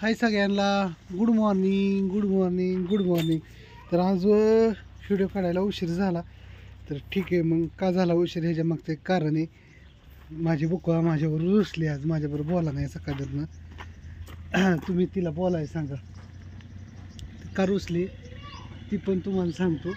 हाय सगळ्यांना, good morning good morning good morning. तर आज व्हिडिओ काढायला उशीर झाला. तर ठीक आहे, मग का झाला उशीर ह्याच्या मागचं एक कारण आहे. माझी बुकवा माझ्यावर रुसली, आज माझ्याबरोबर बोला नाही सकाळनं. तुम्ही तिला बोलाय सांगा का रुसली ती पण तुम्हाला सांगतो.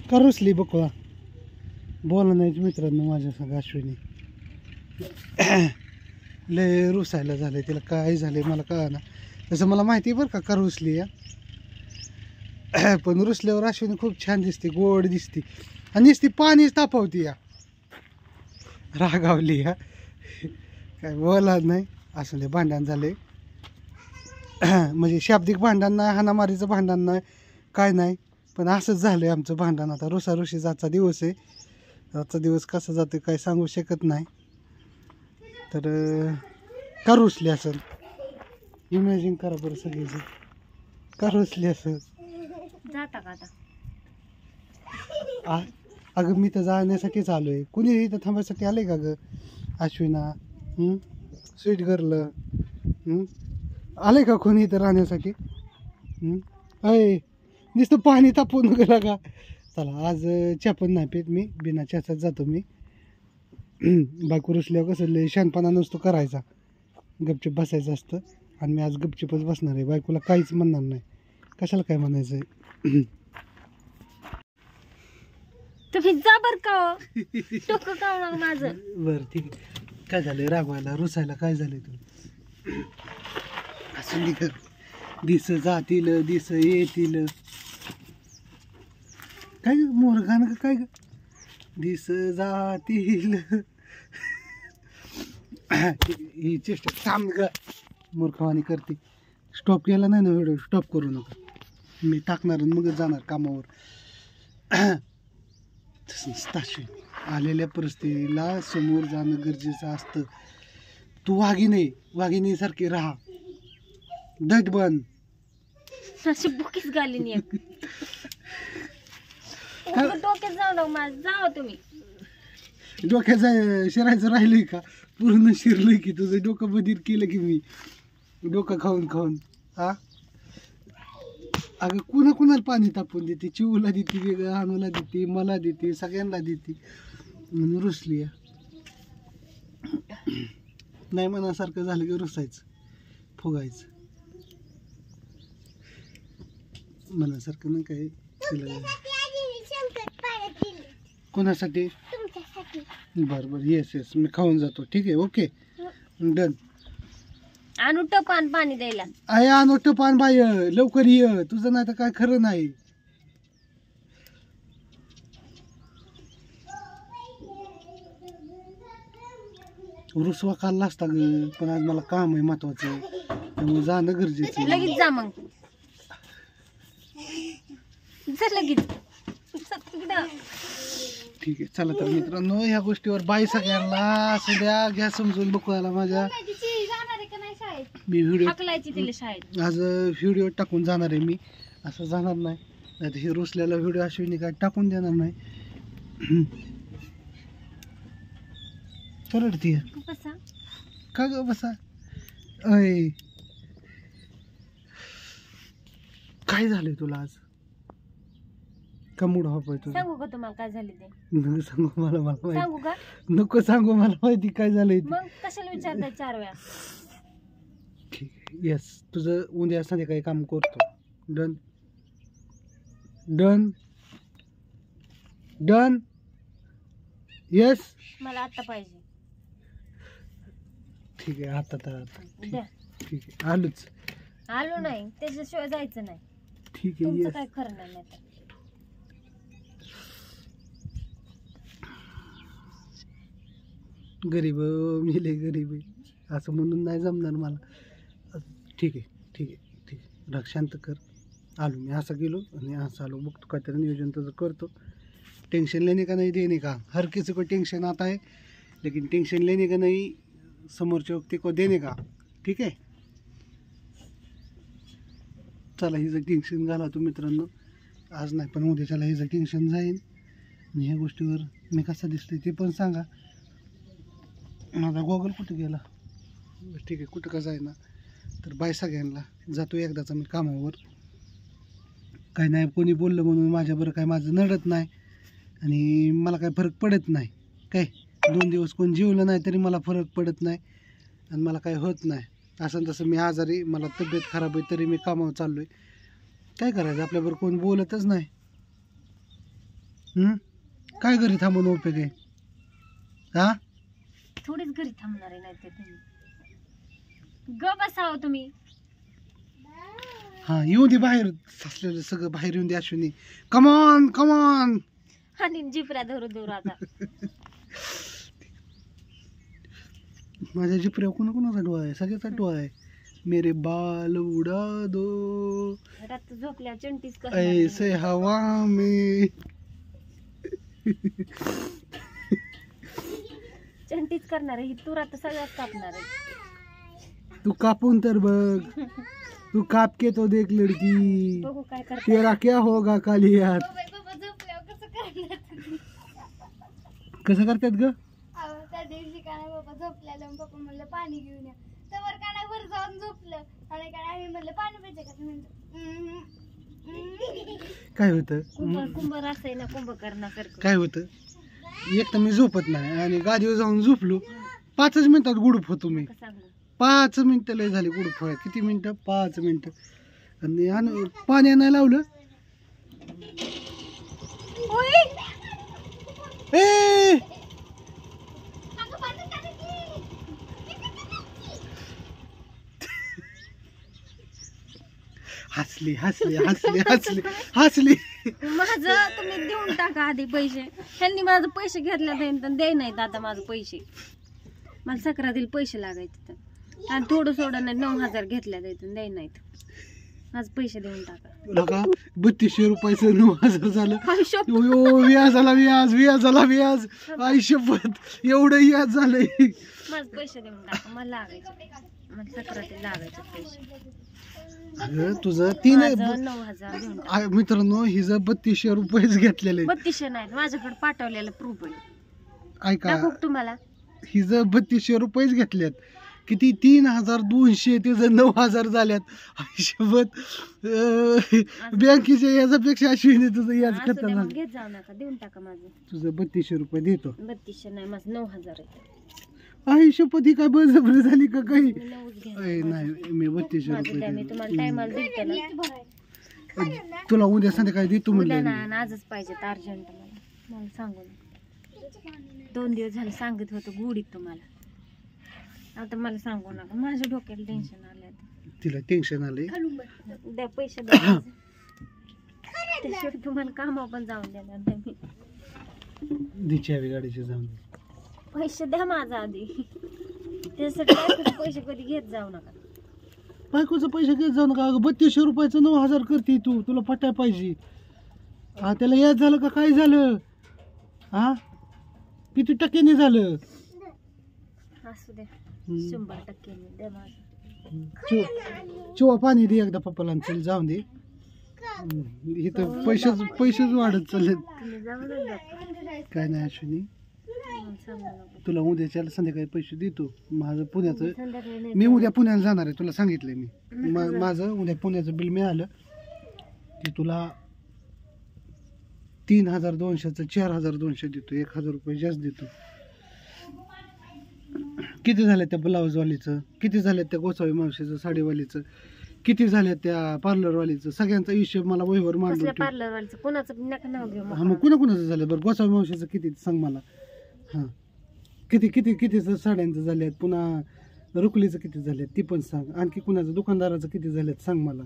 का रुसली बुकवा बोला नाही मित्रांनो माझ्या सांगा. अश्विनी लय रुसायला झालंय, तिला काय झालंय मला कळना. तसं मला माहिती आहे बरं का रुसली या. पण रुसल्यावर अश्विनी खूप छान दिसते, गोड दिसते आणि नुसती पाणीच तापवती या. रागावली या, काय बोला नाही. असं लय भांडण झालंय. म्हणजे शाब्दिक भांडण नाही, हाणामारीचं भांडण नाही, काय नाही, पण असंच झालंय आमचं भांडण. आता रुसारुशीचा आजचा दिवस आहे. आजचा दिवस कसा जातो काय सांगू शकत नाही. तर का रुसली असेल इमॅजिन करा बरं सगळेजण. का रुसली असेल जाता का आता? अगं मी तर जाण्यासाठीच आलोय. कुणी इथं थांबायसाठी आलंय का ग अश्विना? स्वीट गर्ल आलंय का कोणी इथं राहण्यासाठी? अय नुसतं पाणी तापवून गेला का? चला आज चहा पण नाही पित मी, बिना चहाचाच जातो मी. बायको रुसल्यावर कसं लय शहाणपणा नसतो करायचा, गपचूप बसायचं असतं. आणि मी आज गपचूपच बसणार आहे, बायकोला काहीच म्हणणार नाही. कशाला काय म्हणायचं आहे. तुम्ही जा बर का डोकं काढणार माझं. बरं ठीक आहे. काय झालंय रागवायला रुसायला? काय झालंय तुला? असं कर, दिस जातील दिस येतील. काय मोरगान का काय ग? दिस जातील. ही चेष्टा थांब ग, मूर्खवाणी करते. स्टॉप केला नाही ना व्हिडिओ, स्टॉप करू नका. मी टाकणार मग जाणार कामावर. तसं आलेल्या परिस्थितीला समोर जाणं गरजेचं असतं. तू वाघिणीसारखी राहा, दट बन. अशी बुकीच गाली नाही. डोक्यात जाऊ नका माझं, जाओ तुम्ही. डोक्यात शिरायचं राहिलंय का? पूर्ण शिरलंय की तुझं डोकं बधीर केलं की मी, डोकं खाऊन खाऊन. अगं कुणाला पाणी तापवून देते? चिवला देते, वेगळं अनुला देते, मला देते, सगळ्यांना देते. म्हणून रुसली. नाही मनासारखं झालं की रुसायचं, फुगायचं. मनासारखं नाही काय तिला. कोणासाठी? बरं बरं, येस मी खाऊन जातो. ठीक आहे, ओके डन. आणू टपान पाणी द्यायला. आहे आणू टपान बाय, लवकर ये. तुझं नाही तर काय खरं नाही. रुसवा काढला असता ग, पण आज मला काम आहे महत्वाचं, त्यामुळे जाणं गरजेचं आहे. लगेच जा मग, जा लगेच. ठीक आहे चला. तर मित्रांनो ह्या गोष्टीवर बाय सगळ्यांना. असं द्या, घ्या समजून बघायला माझ्या. मी व्हिडिओ आज व्हिडिओ टाकून जाणार आहे. मी असं जाणार नाही, नाही हे रुसलेला व्हिडिओ अश्विनी काय टाकून देणार नाही. करडती का ग? बसा. अय काय झालंय तुला आज? का मूड ऑफ आहे तुझा? सांगू का तुम्हाला काय झाले ते? नको सांगू मला माहिती. सांगू का? नको सांगू मला माहिती काय झालंय. मग कशाला विचारताय 4 वेळा? ठीक आहे, येस. तुझं उद्या संध्याकाळी काम करतो. Done done done. येस मला आता पाहिजे. ठीक आहे, आता तर आता द्या. ठीक आहे, आलोच. आलो नाही त्याच्याशिवाय जायचं नाही. ठीक आहे, तुमचं येस. काय खरं नाही आता. गरीब मी लय गरीब आहे असं म्हणून नाही जमणार मला. ठीक आहे ठीक आहे ठीक आहे, राग शांत कर. आलो मी, असं गेलो आणि असं आलो. बघतो काहीतरी नियोजन तुझं करतो. टेंशन लेने का नहीं देने का, हर किसी को टेंशन आता है, लेकिन टेंशन लेने का नहीं समोरच्या व्यक्ती को देने का. ठीक आहे चला. हिचं टेन्शन घाला तू मित्रांनो. आज नाही पण उद्या चला हिचं टेन्शन जाईल. आणि ह्या गोष्टीवर मी कसा दिसतोय ते पण सांगा. माझा गॉगल कुठे गेला? ठीक आहे, कुठं का जाईना. तर बाय सगळ्यांना, जातो एकदाचा मी कामावर. काय नाही, कोणी बोललं म्हणून माझ्याबरोबर काय माझं नडत नाही आणि मला काय फरक पडत नाही. काय 2 दिवस कोण जेवलं नाही तरी मला फरक पडत नाही आणि मला काय होत नाही. असं तसं मी आजारी, मला तब्येत खराब आहे तरी मी कामावर चाललो आहे. काय करायचं, आपल्याबरोबर कोण बोलतच नाही. काय घरी थांबून उपयोग आहे? हा, थोडीच घरी थांबणार आहे, नाही ते तुम्ही ग बसावं तुम्ही. हा, येऊ दे बाहेर, साचलेलं सगळं बाहेर येऊन दे अश्विनी. Come on come on. आणि जिपऱ्या धरू धरू आता. माझ्या जिपऱ्यावर कोणाचा डोळा आहे? सगळ्याचा डोळा आहे. मेरे बाल उडा दो रात झोपल्या चंटीच ऐसे हवा में. चंटीच करणार आहे ही. तू रात सगळ्यात कापणार आहे. तू कापून तर बघ, तू काप के तो देख लड़की, बघू काय करते. तेरा क्या होगा काली यार. कसं करतात ग? त्या दिवशी काय बाबा झोपलेलं, पप्पा म्हणलं पाणी घेऊन या, तर काय वर जाऊन झोपलं आणि काय आम्ही म्हणलं पाणी पाहिजे का, काय होतं कुंभ रास आहे ना, कुंभकर्णासारखं. काय होतं, एक तर मी झोपत नाही आणि गादीवर जाऊन झोपलो, 5च मिनिटात गुडूप होतो मी. सांगू 5 मिनिटं लय झाली गुडूप व्हायला. किती मिनिटं? 5 मिनिटं. आणि पाणी नाही लावलं. ए हसली हसली हसली हसली हसली. माझं तुम्ही देऊन टाका आधी पैसे. ह्यांनी माझं पैसे घेतल्या तर द्याय नाहीत आता माझं पैसे. मला सक्रातील पैसे लागायचे तर, आणि थोडं सोडं नाही 9,000 घेतल्या जायचं द्याय नाहीत. माझं पैसे देऊन टाका. बघा 3200 रुपयाचं 9,000 झालं. आयुष्य ओ व्याजाला व्याज, व्याजाला व्याज. आयुष्यभर एवढं व्याज झालंय. माझं पैसे देऊन टाका. मला लागायचे, मला सक्रातील लागायचे पैसे. अगं तुझं 3 9,000 देऊन टाका. मित्रांनो, हिचं 3200 रुपयेच घेतलेले. 3200 नाहीत, माझ्याकडे पाठवलेलं प्रूफ आहे. ऐका, दाखवू का तुम्हाला? हिचं 3200 रुपयेच घेतल्यात. किती? 3200, तिचं 9,000 झाल्यात. आयुष्यभर बँकेच्या याच्यापेक्षा अश्विनी तुझं याच असू द्या, खतरनाक. मग घेत जाऊ नका, देऊन टाका माझं. तुझं 3200 रुपये देतो. 3200 नाही, माझं 9,000 आहे. आयुष्यपती काय बळजबरी झाली का काही? मी 9च घेणार. अय, नाही, मी 3200 माझं द्या, मी रुपये तुम्हाला टायमाला दिलते ना. देतो. तुला उद्या संध्याकाळी देतो उद्या म्हणलं. ना, आणि आजच पाहिजे अर्जंट. मला सांगू नका. 2 दिवस झाले सांगत होतो गुढीत तुम्हाला. आता मला सांगू नका, माझ्या डोक्याला टेन्शन आलं आता. तिला टेन्शन आलंय. द्या पैसे द्या. त्याशिवाय तुम्हाला कामावर पण जाऊन देणार नाही मी. दिची हवी गाडीची जाऊन. पैसे द्या माझा आधी. त्यासाठी बायकोचे पैसे कधी घेत जाऊ नका. बायकोचं पैसे घेत जाऊ नका. 3200 रुपयाचं 9,000 करते तू. तुला पटाय पाहिजे. हा, त्याला याद झालं का काय झालं? हा, किती टक्क्याने झालं? असू द्या, 100% द्या माझं. चिवा पाणी दे एकदा पप्पाला आणि चल जाऊन दे. इथं पैसेच वाढत चाललेत. तुम्ही जाऊ नका. काय नाही अश्विनी, मला सांगू नका. तुला उद्याच्याला संध्याकाळी पैसे देतो. माझं पुण्याचं, संध्याकाळी नाही मी उद्या पुण्याला जाणार आहे, तुला सांगितलंय मी. माझं उद्या पुण्याचं बिल मिळालं की तुला 3,200चं 4,200 देतो. 1,000 रुपये जास्त देतो. किती झालं त्या ब्लाऊजवालीचं, किती झालं त्या गोसावी मावशीचं साडीवालीचं, किती झाल्या त्या पार्लरवालीचं, सगळ्यांचा हिशोब मला वहीवर मांडून कसल्या ठेव. पार्लरवालीचं कोणाचं नका नाव घेऊ मग. हा, मग कुणाकुणाचं झालं बरं? गोसावी मावशीचं किती सांग मला. हां, किती किती किती साड्यांचं झाल्यात, पुन्हा रुकलीचं किती झाल्यात ती पण सांग. आणखी कुणाचं दुकानदाराचं किती झाल्यात सांग मला.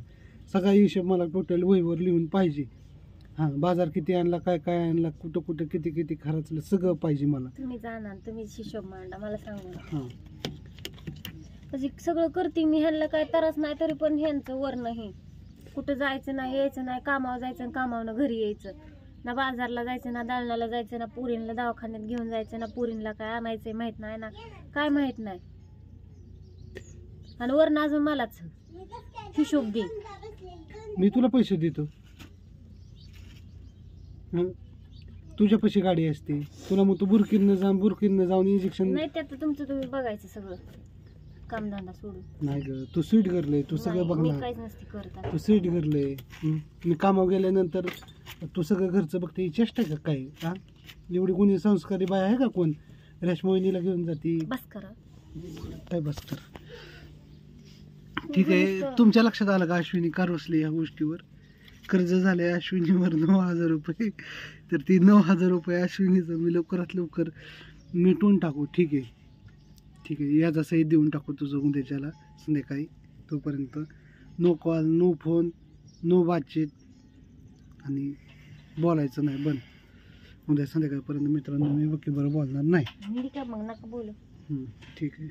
सगळा हिशोब मला टोटल वहीवर लिहून पाहिजे. हां, बाजार किती आणला, काय काय आणला, कुठं कुठं किती किती खर्चलं, सगळं पाहिजे मला. तुम्ही जाणार, तुम्ही हिशोब मांडा, मला सांगू नका. हां, म्हणजे सगळं करते मी, ह्यांना काय त्रास नाही तरी पण ह्यांचं वर नाही. कुठं जायचं नाही, यायचं नाही, कामावर जायचं आणि कामावरनं घरी यायचं. ना बाजारला जायचं, ना दालनाला जायचं, ना पुरींला दवाखान्यात घेऊन जायचं, ना पुरींला काय आणायचंय माहित नाही, ना काय माहित नाही. आणि वरनं अजून मलाच हिशोब दे. मी तुला पैसे देतो. तुझ्यापाशी गाडी असते, तुला मग तू बुरकीनं जाऊन इंजेक्शन. नाही, त्यात तुमचं तुम्ही बघायचं सगळं. कामधंदा सोडून. नाही ग, तू स्वीट करलंय, तू सगळं नाही, मी बघणार. काहीच नसते करत आता. तू स्वीट करलंय. मी कामावर गेल्यानंतर तू सगळं घरचं बघते. ही चेष्टा आहे का काय? हा, एवढी कोणी संस्कारी बाय आहे का कोण रेशमोहिनीला घेऊन जाती? बस करा. काय बस कर. ठीक आहे, तुमच्या लक्षात आलं का अश्विनी का रुसली या गोष्टीवर? कर्ज झाले अश्विनीवर 9,000 रुपये. तर ती 9,000 रुपये अश्विनीचं मी लवकरात लवकर मिटवून टाकू. ठीक आहे, ठीक आहे, याचा सहित देऊन टाकू तुझं उद्याच्याला संध्याकाळी. तोपर्यंत no call, no phone, no बातचीत आणि बोलायचं नाही, बंद. उद्या संध्याकाळपर्यंत मित्रांनो मी बाकी बरं बोलणार नाही. मी का मग नका बोलू. ठीक आहे.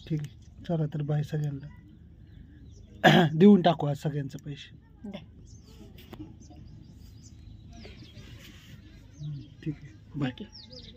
ठीक आहे, चला तर बाय सगळ्यांना. देऊन टाकू आज सगळ्यांचे पैसे. द्या. ठीक आहे, बाय. ठीक आहे.